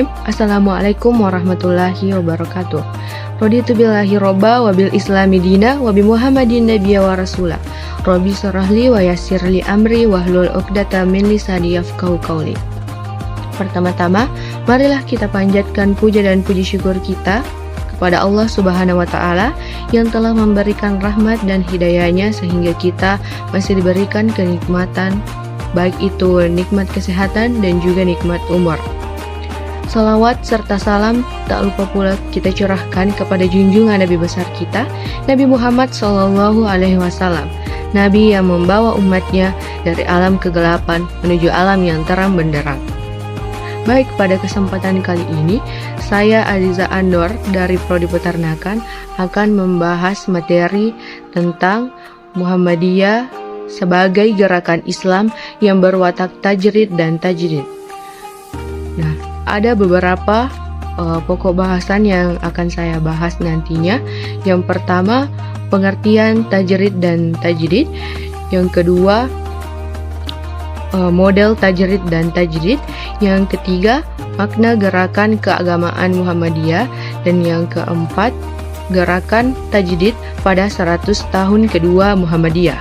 Bismillahirrahmanirrahim. Assalamualaikum warahmatullahi wabarakatuh. Raditu billahi robba wa bil islami dina wa bi muhammadin nabiyya wa rasula. Rabbi syrahli wa yassirli amri wahlul 'uqdatam min lisani yafqahu qawli. Pertama-tama, marilah kita panjatkan puja dan puji syukur kita kepada Allah Subhanahu wa taala yang telah memberikan rahmat dan hidayahnya sehingga kita masih diberikan kenikmatan, baik itu nikmat kesehatan dan juga nikmat umur. Salawat serta salam tak lupa pula kita curahkan kepada junjungan Nabi besar kita, Nabi Muhammad SAW, Nabi yang membawa umatnya dari alam kegelapan menuju alam yang terang benderang. Baik, pada kesempatan kali ini, saya Aziza Anwar dari Prodi Peternakan akan membahas materi tentang Muhammadiyah sebagai gerakan Islam yang berwatak tajrid dan tajdid. Nah, ada beberapa pokok bahasan yang akan saya bahas nantinya. Yang pertama, pengertian tajrid dan tajdid. Yang kedua, model tajrid dan tajdid. Yang ketiga, makna gerakan keagamaan Muhammadiyah. Dan yang keempat, gerakan tajdid pada 100 tahun kedua Muhammadiyah.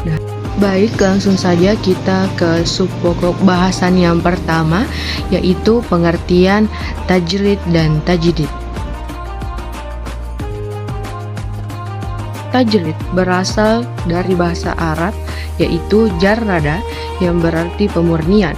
Nah, baik, langsung saja kita ke subpokok bahasan yang pertama, yaitu pengertian tajrid dan tajdid. Tajrid berasal dari bahasa Arab, yaitu jarrada, yang berarti pemurnian.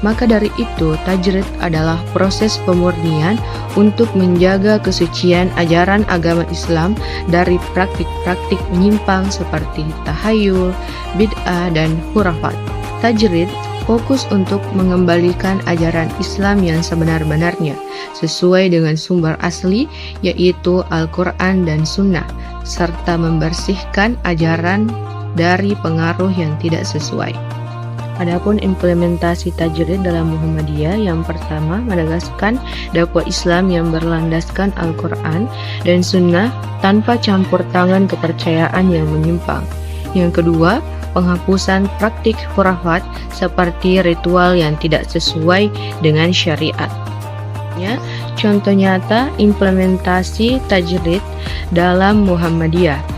Maka dari itu, tajrid adalah proses pemurnian untuk menjaga kesucian ajaran agama Islam dari praktik-praktik menyimpang seperti tahayul, bid'ah, dan khurafat. Tajrid fokus untuk mengembalikan ajaran Islam yang sebenar-benarnya sesuai dengan sumber asli, yaitu Al-Quran dan Sunnah, serta membersihkan ajaran dari pengaruh yang tidak sesuai. Adapun implementasi tajrid dalam Muhammadiyah, yang pertama, menegaskan dakwah Islam yang berlandaskan Al-Quran dan Sunnah tanpa campur tangan kepercayaan yang menyimpang. Yang kedua, penghapusan praktik khurafat seperti ritual yang tidak sesuai dengan syariat. Contoh nyata implementasi tajrid dalam Muhammadiyah.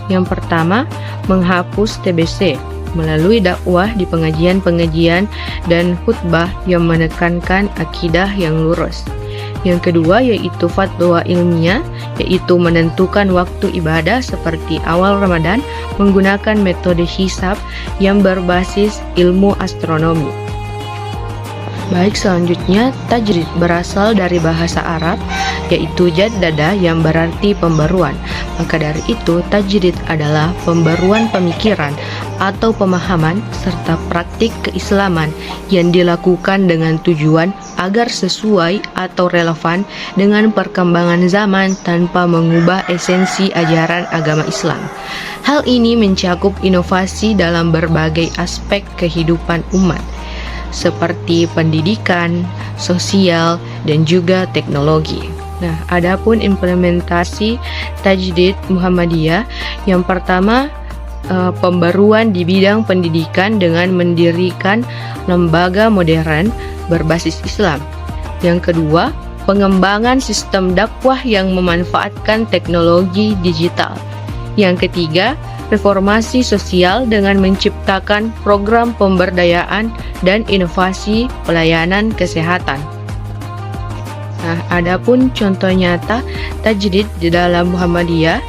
Yang pertama, menghapus TBC melalui dakwah di pengajian-pengajian dan khutbah yang menekankan akidah yang lurus. Yang kedua, yaitu fatwa ilmiah, yaitu menentukan waktu ibadah seperti awal Ramadan menggunakan metode hisab yang berbasis ilmu astronomi. Baik, selanjutnya, tajrid berasal dari bahasa Arab, yaitu jaddada, yang berarti pembaruan. Maka dari itu, tajrid adalah pembaruan pemikiran atau pemahaman serta praktik keislaman yang dilakukan dengan tujuan agar sesuai atau relevan dengan perkembangan zaman tanpa mengubah esensi ajaran agama Islam. Hal ini mencakup inovasi dalam berbagai aspek kehidupan umat, seperti pendidikan, sosial, dan juga teknologi. Nah, adapun implementasi tajdid Muhammadiyah, yang pertama, pembaruan di bidang pendidikan dengan mendirikan lembaga modern berbasis Islam. Yang kedua, pengembangan sistem dakwah yang memanfaatkan teknologi digital. Yang ketiga, reformasi sosial dengan menciptakan program pemberdayaan dan inovasi pelayanan kesehatan. Nah, adapun contoh nyata tajdid di dalam Muhammadiyah,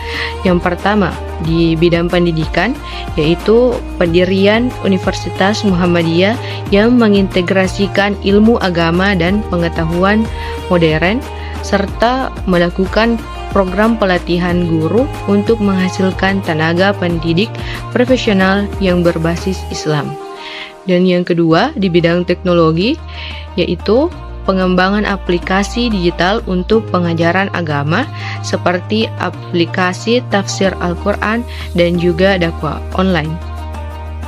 yang pertama di bidang pendidikan, yaitu pendirian Universitas Muhammadiyah yang mengintegrasikan ilmu agama dan pengetahuan modern, serta melakukan program pelatihan guru untuk menghasilkan tenaga pendidik profesional yang berbasis Islam. Dan yang kedua, di bidang teknologi, yaitu pengembangan aplikasi digital untuk pengajaran agama seperti aplikasi tafsir Al-Quran dan juga dakwah online.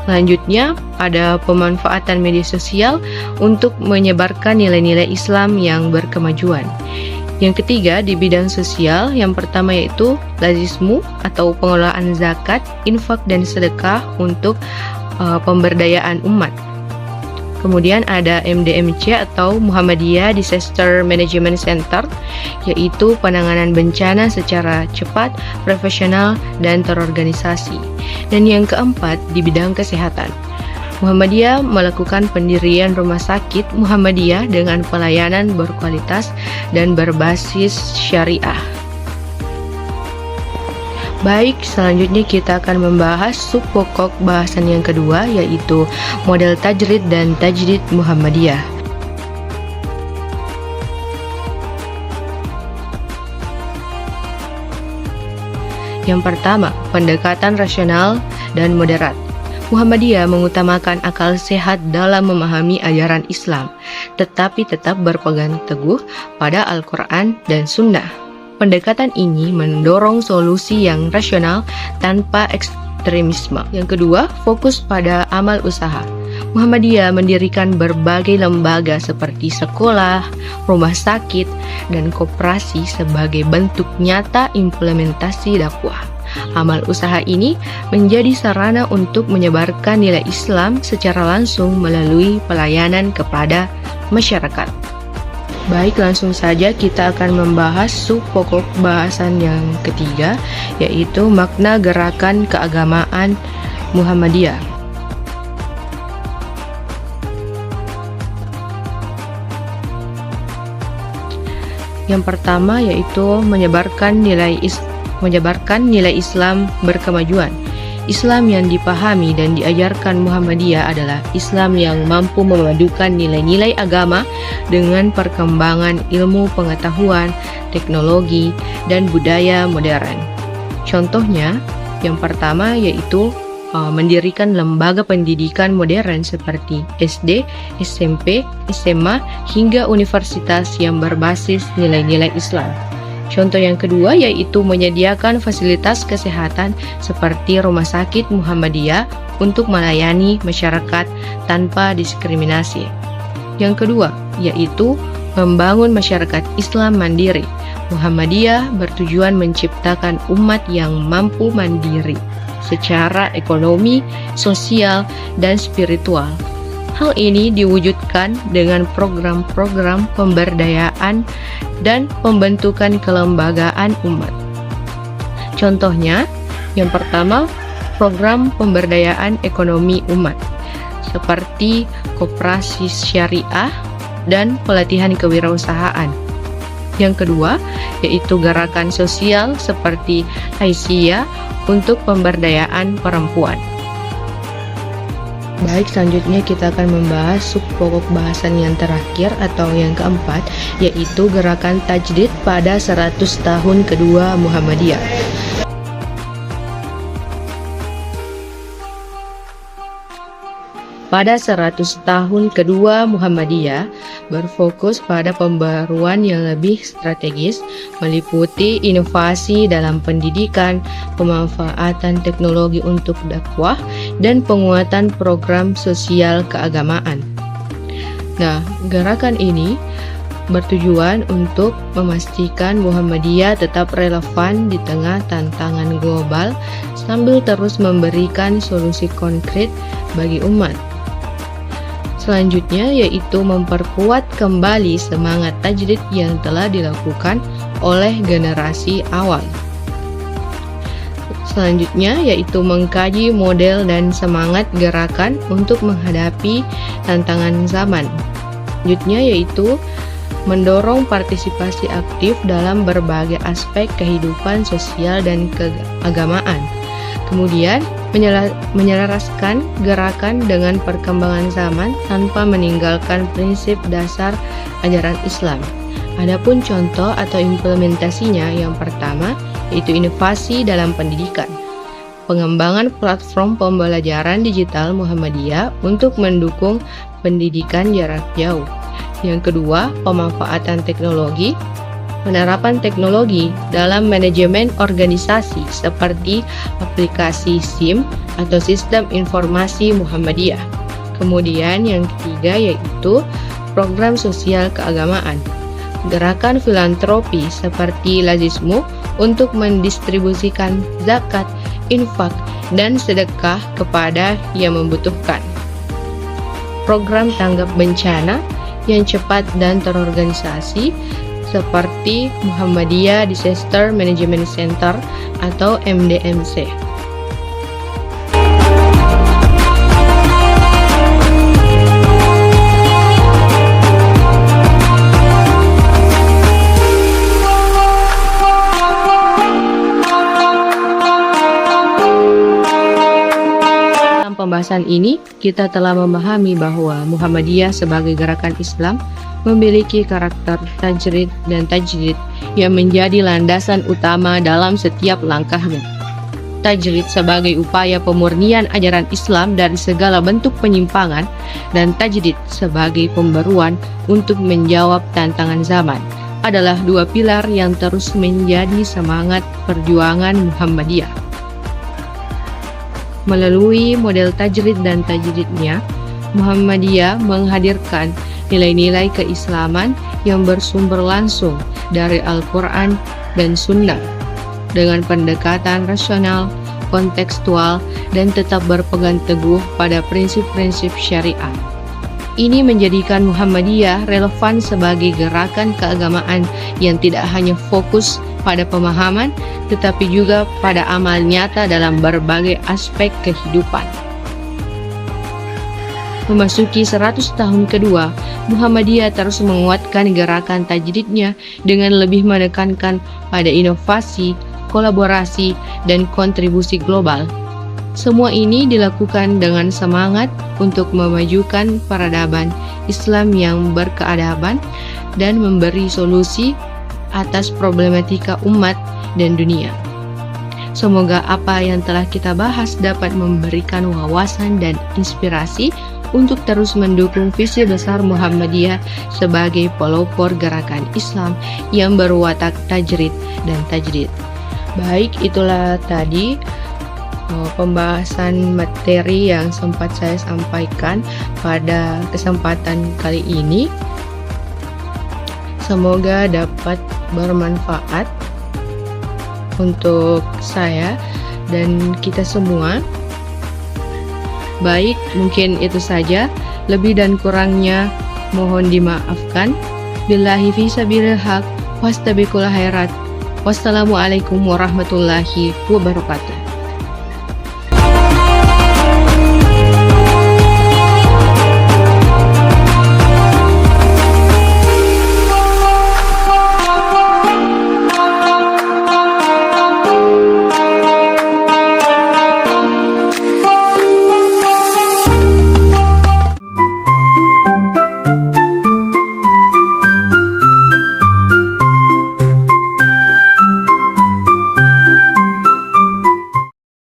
Selanjutnya, ada pemanfaatan media sosial untuk menyebarkan nilai-nilai Islam yang berkemajuan. Yang ketiga, di bidang sosial, yang pertama yaitu lazismu atau pengelolaan zakat, infak, dan sedekah untuk pemberdayaan umat. Kemudian ada MDMC atau Muhammadiyah Disaster Management Center, yaitu penanganan bencana secara cepat, profesional, dan terorganisasi. Dan yang keempat, di bidang kesehatan. Muhammadiyah melakukan pendirian rumah sakit Muhammadiyah dengan pelayanan berkualitas dan berbasis syariah. Baik, selanjutnya kita akan membahas subpokok bahasan yang kedua, yaitu model tajrid dan tajdid Muhammadiyah. Yang pertama, pendekatan rasional dan moderat. Muhammadiyah mengutamakan akal sehat dalam memahami ajaran Islam, tetapi tetap berpegang teguh pada Al-Quran dan Sunnah. Pendekatan ini mendorong solusi yang rasional tanpa ekstremisme. Yang kedua, fokus pada amal usaha. Muhammadiyah mendirikan berbagai lembaga seperti sekolah, rumah sakit, dan koperasi sebagai bentuk nyata implementasi dakwah. Amal usaha ini menjadi sarana untuk menyebarkan nilai Islam secara langsung melalui pelayanan kepada masyarakat. Baik, langsung saja kita akan membahas subpokok bahasan yang ketiga, yaitu makna gerakan keagamaan Muhammadiyah. Yang pertama yaitu menyebarkan nilai Islam berkemajuan. Islam yang dipahami dan diajarkan Muhammadiyah adalah Islam yang mampu memadukan nilai-nilai agama dengan perkembangan ilmu pengetahuan, teknologi, dan budaya modern. Contohnya, yang pertama yaitu mendirikan lembaga pendidikan modern seperti SD, SMP, SMA, hingga universitas yang berbasis nilai-nilai Islam. Contoh yang kedua yaitu menyediakan fasilitas kesehatan seperti Rumah Sakit Muhammadiyah untuk melayani masyarakat tanpa diskriminasi. Yang kedua yaitu membangun masyarakat Islam mandiri. Muhammadiyah bertujuan menciptakan umat yang mampu mandiri secara ekonomi, sosial, dan spiritual. Hal ini diwujudkan dengan program-program pemberdayaan dan pembentukan kelembagaan umat. Contohnya, yang pertama, program pemberdayaan ekonomi umat, seperti koperasi syariah dan pelatihan kewirausahaan. Yang kedua, yaitu gerakan sosial seperti Aisyah untuk pemberdayaan perempuan. Baik, selanjutnya kita akan membahas subpokok bahasan yang terakhir atau yang keempat, yaitu gerakan tajdid pada 100 tahun kedua Muhammadiyah. Pada 100 tahun kedua Muhammadiyah berfokus pada pembaruan yang lebih strategis, meliputi inovasi dalam pendidikan, pemanfaatan teknologi untuk dakwah, dan penguatan program sosial keagamaan. Nah, gerakan ini bertujuan untuk memastikan Muhammadiyah tetap relevan di tengah tantangan global sambil terus memberikan solusi konkret bagi umat. Selanjutnya yaitu memperkuat kembali semangat tajdid yang telah dilakukan oleh generasi awal. Selanjutnya yaitu mengkaji model dan semangat gerakan untuk menghadapi tantangan zaman. Selanjutnya yaitu mendorong partisipasi aktif dalam berbagai aspek kehidupan sosial dan keagamaan. Kemudian menyelaraskan gerakan dengan perkembangan zaman tanpa meninggalkan prinsip dasar ajaran Islam. Adapun contoh atau implementasinya, yang pertama yaitu inovasi dalam pendidikan. Pengembangan platform pembelajaran digital Muhammadiyah untuk mendukung pendidikan jarak jauh. Yang kedua, pemanfaatan teknologi. Penerapan teknologi dalam manajemen organisasi seperti aplikasi SIM atau Sistem Informasi Muhammadiyah. Kemudian yang ketiga yaitu program sosial keagamaan. Gerakan filantropi seperti Lazismu untuk mendistribusikan zakat, infak, dan sedekah kepada yang membutuhkan. Program tanggap bencana yang cepat dan terorganisasi seperti Muhammadiyah Disaster Management Center atau MDMC. Dalam pembahasan ini, kita telah memahami bahwa Muhammadiyah sebagai gerakan Islam memiliki karakter tajrid dan tajdid yang menjadi landasan utama dalam setiap langkahnya. Tajrid sebagai upaya pemurnian ajaran Islam dari segala bentuk penyimpangan, dan tajdid sebagai pembaruan untuk menjawab tantangan zaman adalah dua pilar yang terus menjadi semangat perjuangan Muhammadiyah. Melalui model tajrid dan tajdidnya, Muhammadiyah menghadirkan nilai-nilai keislaman yang bersumber langsung dari Al-Quran dan Sunnah dengan pendekatan rasional, kontekstual, dan tetap berpegang teguh pada prinsip-prinsip syariah. Ini menjadikan Muhammadiyah relevan sebagai gerakan keagamaan yang tidak hanya fokus pada pemahaman, tetapi juga pada amal nyata dalam berbagai aspek kehidupan. Memasuki 100 tahun kedua, Muhammadiyah terus menguatkan gerakan tajdidnya dengan lebih menekankan pada inovasi, kolaborasi, dan kontribusi global. Semua ini dilakukan dengan semangat untuk memajukan peradaban Islam yang berkeadaban dan memberi solusi atas problematika umat dan dunia. Semoga apa yang telah kita bahas dapat memberikan wawasan dan inspirasi untuk terus mendukung visi besar Muhammadiyah sebagai pelopor gerakan Islam yang berwatak tajrid dan tajdid. Baik, itulah tadi pembahasan materi yang sempat saya sampaikan pada kesempatan kali ini. Semoga dapat bermanfaat untuk saya dan kita semua. Baik, mungkin itu saja. Lebih dan kurangnya mohon dimaafkan. Billahi fi sabilil haq, wastabiqul khairat. Wassalamualaikum warahmatullahi wabarakatuh.